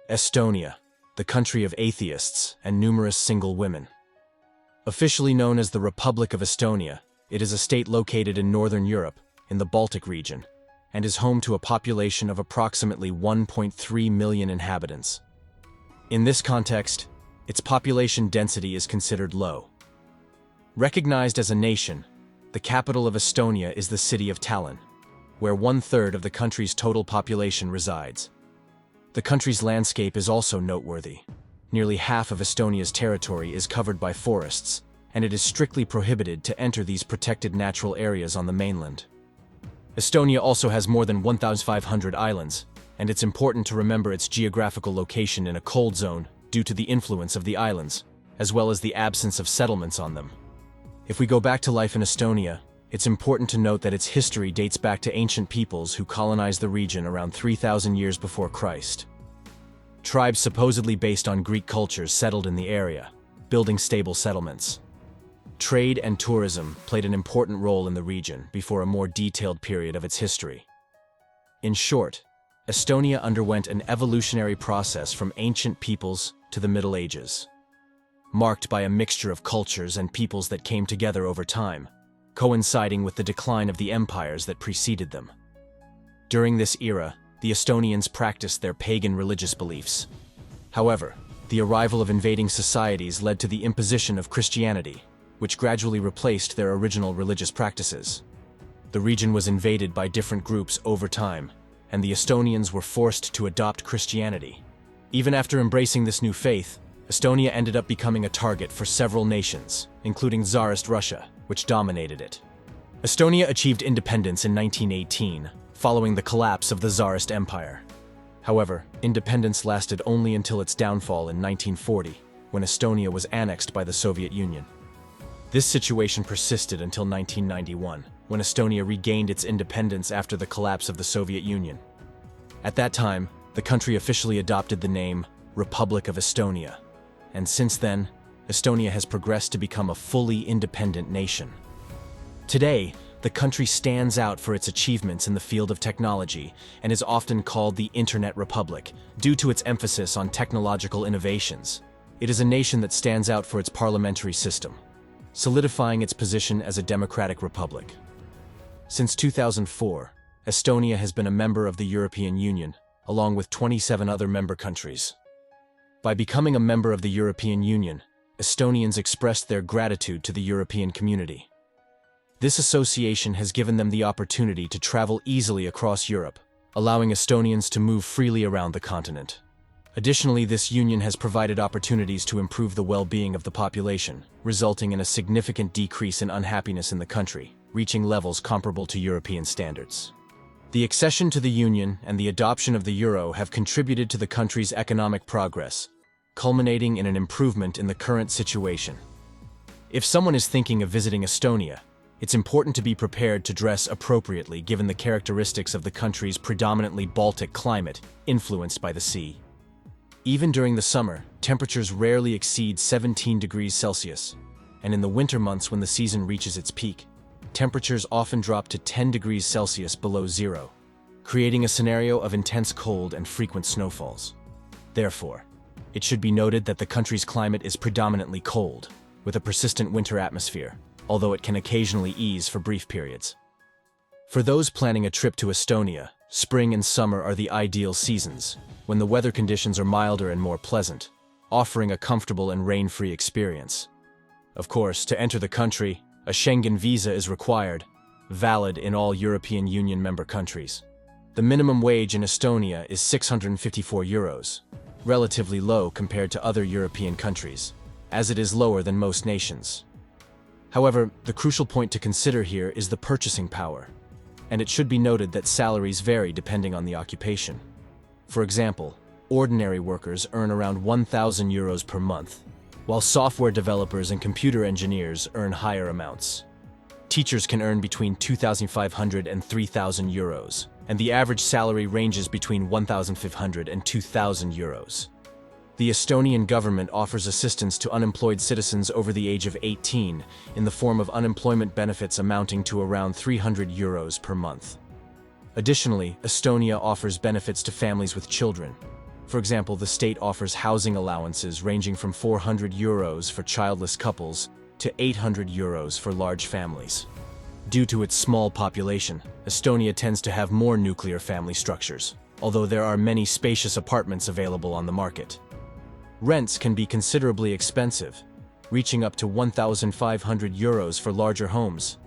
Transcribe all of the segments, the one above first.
Estonia, the country of atheists and numerous single women. Officially known as the Republic of Estonia, it is a state located in northern Europe, in the Baltic region, and is home to a population of approximately 1.3 million inhabitants. In this context, its population density is considered low. Recognized as a nation, the capital of Estonia is the city of Tallinn, where 1/3 of the country's total population resides. The country's landscape is also noteworthy. Nearly half of Estonia's territory is covered by forests, and it is strictly prohibited to enter these protected natural areas on the mainland. Estonia also has more than 1,500 islands, and it's important to remember its geographical location in a cold zone due to the influence of the islands, as well as the absence of settlements on them. If we go back to life in Estonia, it's important to note that its history dates back to ancient peoples who colonized the region around 3,000 years before Christ. Tribes supposedly based on Greek cultures settled in the area, building stable settlements. Trade and tourism played an important role in the region before a more detailed period of its history. In short, Estonia underwent an evolutionary process from ancient peoples to the Middle Ages, marked by a mixture of cultures and peoples that came together over time, coinciding with the decline of the empires that preceded them. During this era, the Estonians practiced their pagan religious beliefs. However, the arrival of invading societies led to the imposition of Christianity, which gradually replaced their original religious practices. The region was invaded by different groups over time, and the Estonians were forced to adopt Christianity. Even after embracing this new faith, Estonia ended up becoming a target for several nations, including Tsarist Russia, which dominated it. Estonia achieved independence in 1918, following the collapse of the Tsarist Empire. However, independence lasted only until its downfall in 1940, when Estonia was annexed by the Soviet Union. This situation persisted until 1991, when Estonia regained its independence after the collapse of the Soviet Union. At that time, the country officially adopted the name Republic of Estonia, and since then, Estonia has progressed to become a fully independent nation. Today, the country stands out for its achievements in the field of technology and is often called the Internet Republic due to its emphasis on technological innovations. It is a nation that stands out for its parliamentary system, solidifying its position as a democratic republic. Since 2004, Estonia has been a member of the European Union, along with 27 other member countries. By becoming a member of the European Union, Estonians expressed their gratitude to the European community. This association has given them the opportunity to travel easily across Europe, allowing Estonians to move freely around the continent. Additionally, this union has provided opportunities to improve the well-being of the population, resulting in a significant decrease in unhappiness in the country, reaching levels comparable to European standards. The accession to the Union and the adoption of the euro have contributed to the country's economic progress, culminating in an improvement in the current situation. If someone is thinking of visiting Estonia, it's important to be prepared to dress appropriately given the characteristics of the country's predominantly Baltic climate, influenced by the sea. Even during the summer, temperatures rarely exceed 17 degrees Celsius, and in the winter months when the season reaches its peak, temperatures often drop to 10 degrees Celsius below zero, creating a scenario of intense cold and frequent snowfalls. Therefore, it should be noted that the country's climate is predominantly cold, with a persistent winter atmosphere, although it can occasionally ease for brief periods. For those planning a trip to Estonia, spring and summer are the ideal seasons, when the weather conditions are milder and more pleasant, offering a comfortable and rain-free experience. Of course, to enter the country, a Schengen visa is required, valid in all European Union member countries. The minimum wage in Estonia is 654 euros, relatively low compared to other European countries, as it is lower than most nations. However, the crucial point to consider here is the purchasing power, and it should be noted that salaries vary depending on the occupation. For example, ordinary workers earn around 1,000 euros per month, while software developers and computer engineers earn higher amounts. Teachers can earn between 2,500 and 3,000 euros, and the average salary ranges between 1,500 and 2,000 euros. The Estonian government offers assistance to unemployed citizens over the age of 18 in the form of unemployment benefits amounting to around 300 euros per month. Additionally, Estonia offers benefits to families with children. For example, the state offers housing allowances ranging from €400 for childless couples to €800 for large families. Due to its small population, Estonia tends to have more nuclear family structures, although there are many spacious apartments available on the market. Rents can be considerably expensive, reaching up to €1,500 for larger homes.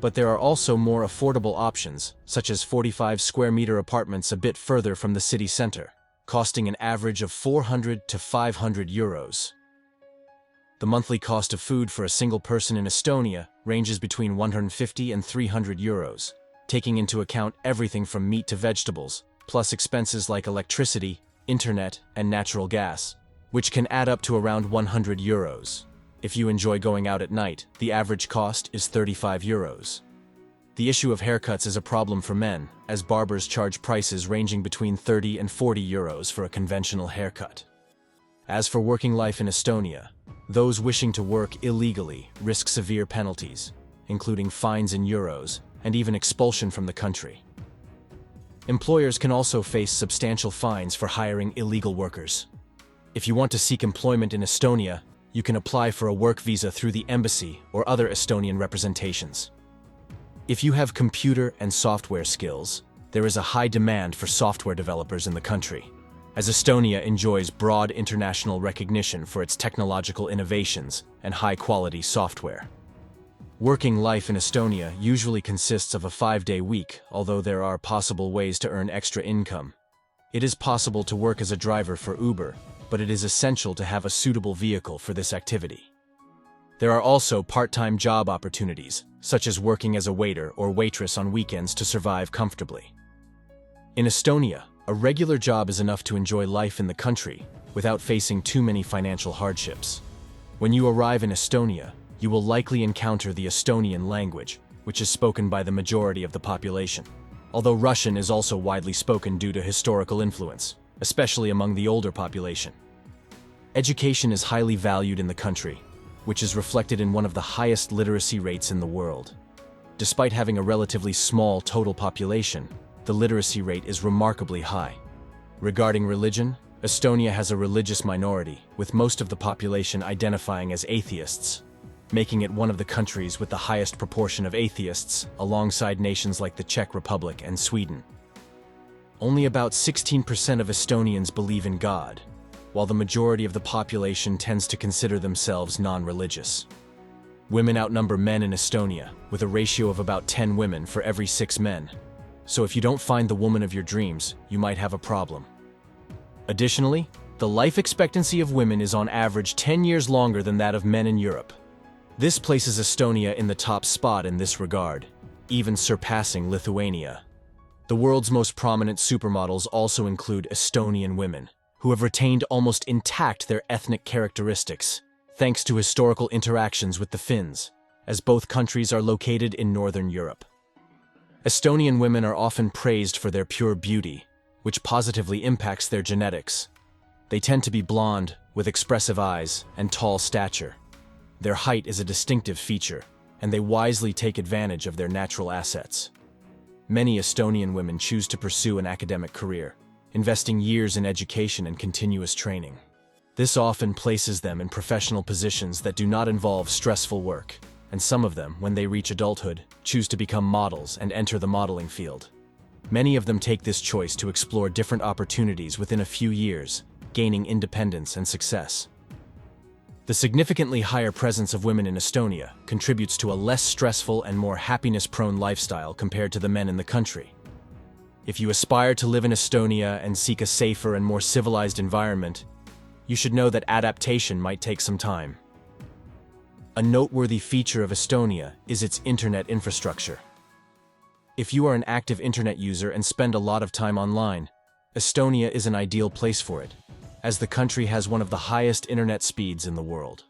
But there are also more affordable options, such as 45 square meter apartments a bit further from the city center, costing an average of €400 to €500. The monthly cost of food for a single person in Estonia ranges between €150 and €300, taking into account everything from meat to vegetables, plus expenses like electricity, internet, and natural gas, which can add up to around €100. If you enjoy going out at night, the average cost is €35. The issue of haircuts is a problem for men, as barbers charge prices ranging between €30 and €40 for a conventional haircut. As for working life in Estonia, those wishing to work illegally risk severe penalties, including fines in euros and even expulsion from the country. Employers can also face substantial fines for hiring illegal workers. If you want to seek employment in Estonia, you can apply for a work visa through the embassy or other Estonian representations. If you have computer and software skills, there is a high demand for software developers in the country, as Estonia enjoys broad international recognition for its technological innovations and high-quality software. Working life in Estonia usually consists of a 5-day week, although there are possible ways to earn extra income. It is possible to work as a driver for Uber, but it is essential to have a suitable vehicle for this activity. There are also part-time job opportunities, such as working as a waiter or waitress on weekends to survive comfortably. In Estonia, a regular job is enough to enjoy life in the country without facing too many financial hardships. When you arrive in Estonia, you will likely encounter the Estonian language, which is spoken by the majority of the population, although Russian is also widely spoken due to historical influence, especially among the older population. Education is highly valued in the country, which is reflected in one of the highest literacy rates in the world. Despite having a relatively small total population, the literacy rate is remarkably high. Regarding religion, Estonia has a religious minority, with most of the population identifying as atheists, making it one of the countries with the highest proportion of atheists, alongside nations like the Czech Republic and Sweden. Only about 16% of Estonians believe in God, while the majority of the population tends to consider themselves non-religious. Women outnumber men in Estonia, with a ratio of about 10 women for every 6 men. So if you don't find the woman of your dreams, you might have a problem. Additionally, the life expectancy of women is on average 10 years longer than that of men in Europe. This places Estonia in the top spot in this regard, even surpassing Lithuania. The world's most prominent supermodels also include Estonian women, who have retained almost intact their ethnic characteristics, thanks to historical interactions with the Finns, as both countries are located in Northern Europe. Estonian women are often praised for their pure beauty, which positively impacts their genetics. They tend to be blonde, with expressive eyes and tall stature. Their height is a distinctive feature, and they wisely take advantage of their natural assets. Many Estonian women choose to pursue an academic career, investing years in education and continuous training. This often places them in professional positions that do not involve stressful work, and some of them, when they reach adulthood, choose to become models and enter the modeling field. Many of them take this choice to explore different opportunities within a few years, gaining independence and success. The significantly higher presence of women in Estonia contributes to a less stressful and more happiness-prone lifestyle compared to the men in the country. If you aspire to live in Estonia and seek a safer and more civilized environment, you should know that adaptation might take some time. A noteworthy feature of Estonia is its internet infrastructure. If you are an active internet user and spend a lot of time online, Estonia is an ideal place for it, as the country has one of the highest internet speeds in the world.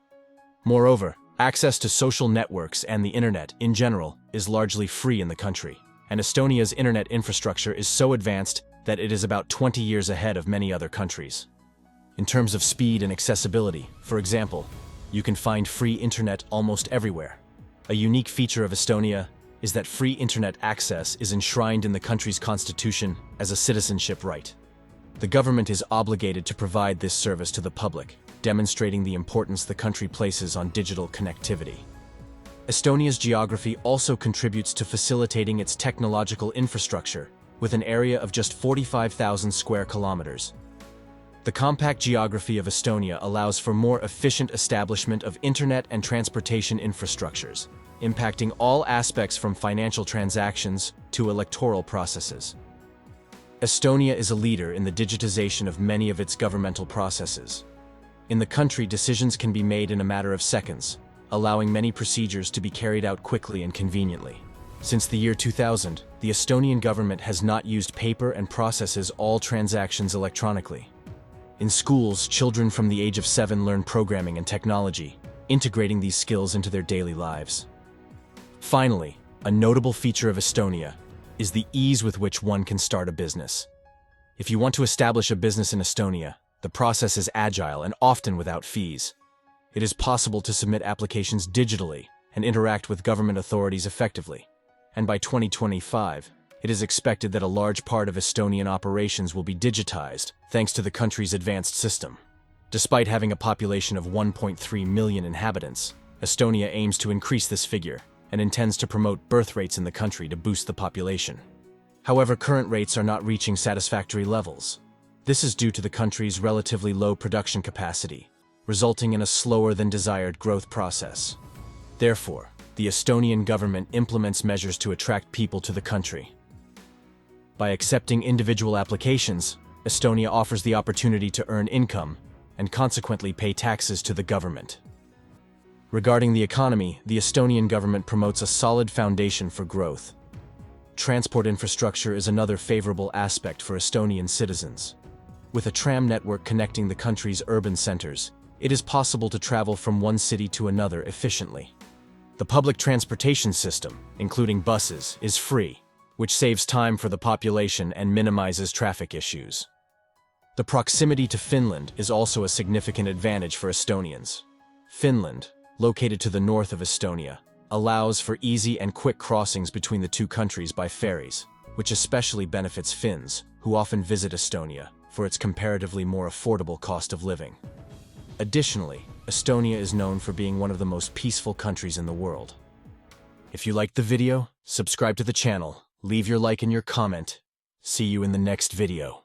Moreover, access to social networks and the internet, in general, is largely free in the country, and Estonia's internet infrastructure is so advanced that it is about 20 years ahead of many other countries. In terms of speed and accessibility, for example, you can find free internet almost everywhere. A unique feature of Estonia is that free internet access is enshrined in the country's constitution as a citizenship right. The government is obligated to provide this service to the public, demonstrating the importance the country places on digital connectivity. Estonia's geography also contributes to facilitating its technological infrastructure, with an area of just 45,000 square kilometers. The compact geography of Estonia allows for more efficient establishment of internet and transportation infrastructures, impacting all aspects from financial transactions to electoral processes. Estonia is a leader in the digitization of many of its governmental processes. In the country, decisions can be made in a matter of seconds, allowing many procedures to be carried out quickly and conveniently. Since the year 2000, the Estonian government has not used paper and processes all transactions electronically. In schools, children from the age of 7 learn programming and technology, integrating these skills into their daily lives. Finally, a notable feature of Estonia is the ease with which one can start a business. If you want to establish a business in Estonia, the process is agile and often without fees. It is possible to submit applications digitally and interact with government authorities effectively. And by 2025, it is expected that a large part of Estonian operations will be digitized thanks to the country's advanced system. Despite having a population of 1.3 million inhabitants, Estonia aims to increase this figure and intends to promote birth rates in the country to boost the population. However, current rates are not reaching satisfactory levels. This is due to the country's relatively low production capacity, resulting in a slower than desired growth process. Therefore, the Estonian government implements measures to attract people to the country. By accepting individual applications, Estonia offers the opportunity to earn income and consequently pay taxes to the government. Regarding the economy, the Estonian government promotes a solid foundation for growth. Transport infrastructure is another favorable aspect for Estonian citizens. With a tram network connecting the country's urban centers, it is possible to travel from one city to another efficiently. The public transportation system, including buses, is free, which saves time for the population and minimizes traffic issues. The proximity to Finland is also a significant advantage for Estonians. Finland, located to the north of Estonia, allows for easy and quick crossings between the two countries by ferries, which especially benefits Finns, who often visit Estonia for its comparatively more affordable cost of living. Additionally, Estonia is known for being one of the most peaceful countries in the world. If you liked the video, subscribe to the channel, leave your like and your comment. See you in the next video.